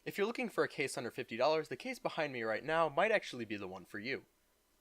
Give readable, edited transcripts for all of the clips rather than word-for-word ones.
If you're looking for a case under $50, the case behind me right now might actually be the one for you.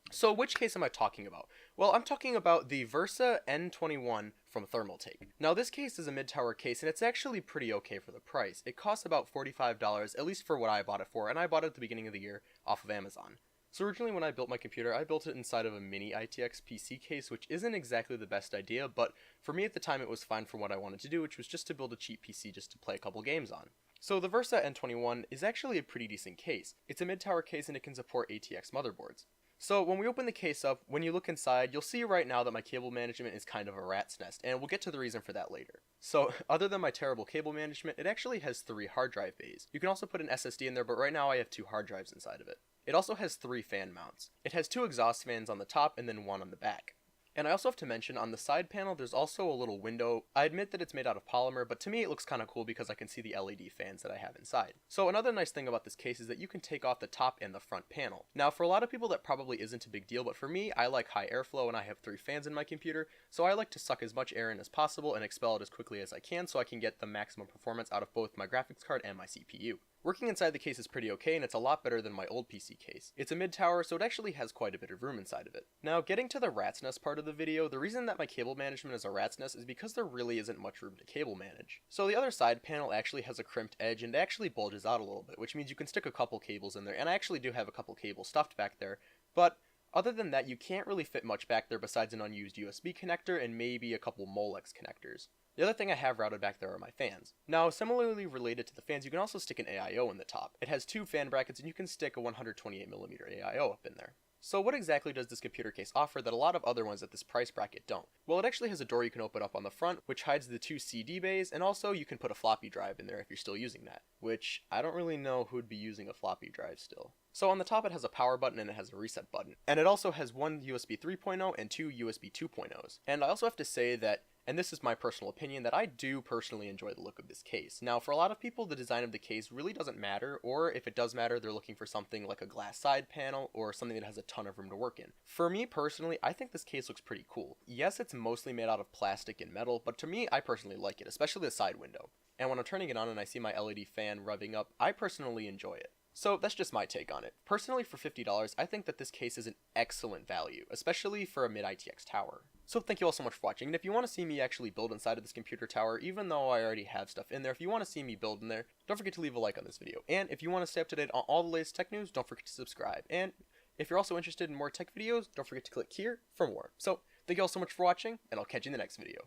So which case am I talking about? Well, I'm talking about the Versa N21 from Thermaltake. Now this case is a mid-tower case and it's actually pretty okay for the price. It costs about $45, at least for what I bought it for, and I bought it at the beginning of the year off of Amazon. So originally when I built my computer, I built it inside of a mini ITX PC case, which isn't exactly the best idea, but for me at the time it was fine for what I wanted to do, which was just to build a cheap PC just to play a couple games on. So the Versa N21 is actually a pretty decent case. It's a mid-tower case and it can support ATX motherboards. So when we open the case up, when you look inside, you'll see right now that my cable management is kind of a rat's nest, and we'll get to the reason for that later. So other than my terrible cable management, it actually has 3 hard drive bays. You can also put an SSD in there, but right now I have 2 hard drives inside of it. It also has 3 fan mounts. It has 2 exhaust fans on the top and then 1 on the back. And I also have to mention, on the side panel, there's also a little window. I admit that it's made out of polymer, but to me it looks kind of cool because I can see the LED fans that I have inside. So another nice thing about this case is that you can take off the top and the front panel. Now for a lot of people that probably isn't a big deal, but for me, I like high airflow and I have 3 fans in my computer, so I like to suck as much air in as possible and expel it as quickly as I can so I can get the maximum performance out of both my graphics card and my CPU. Working inside the case is pretty okay, and it's a lot better than my old PC case. It's a mid-tower, so it actually has quite a bit of room inside of it. Now, getting to the rat's nest part of the video, the reason that my cable management is a rat's nest is because there really isn't much room to cable manage. So the other side panel actually has a crimped edge, and it actually bulges out a little bit, which means you can stick a couple cables in there, and I actually do have a couple cables stuffed back there, but other than that, you can't really fit much back there besides an unused USB connector and maybe a couple Molex connectors. The other thing I have routed back there are my fans. Now, similarly related to the fans, you can also stick an AIO in the top. It has 2 fan brackets and you can stick a 128mm AIO up in there. So what exactly does this computer case offer that a lot of other ones at this price bracket don't? Well, it actually has a door you can open up on the front, which hides the 2 CD bays, and also you can put a floppy drive in there if you're still using that, which I don't really know who'd be using a floppy drive still. So on the top it has a power button and it has a reset button, and it also has 1 USB 3.0 and 2 USB 2.0s. And I also have to say that, and this is my personal opinion, that I do personally enjoy the look of this case. Now, for a lot of people, the design of the case really doesn't matter, or if it does matter, they're looking for something like a glass side panel or something that has a ton of room to work in. For me personally, I think this case looks pretty cool. Yes, it's mostly made out of plastic and metal, but to me, I personally like it, especially the side window. And when I'm turning it on and I see my LED fan revving up, I personally enjoy it. So that's just my take on it. Personally, for $50, I think that this case is an excellent value, especially for a mid-ITX tower. So thank you all so much for watching, and if you want to see me actually build inside of this computer tower, even though I already have stuff in there, if you want to see me build in there, don't forget to leave a like on this video. And if you want to stay up to date on all the latest tech news, don't forget to subscribe. And if you're also interested in more tech videos, don't forget to click here for more. So thank you all so much for watching, and I'll catch you in the next video.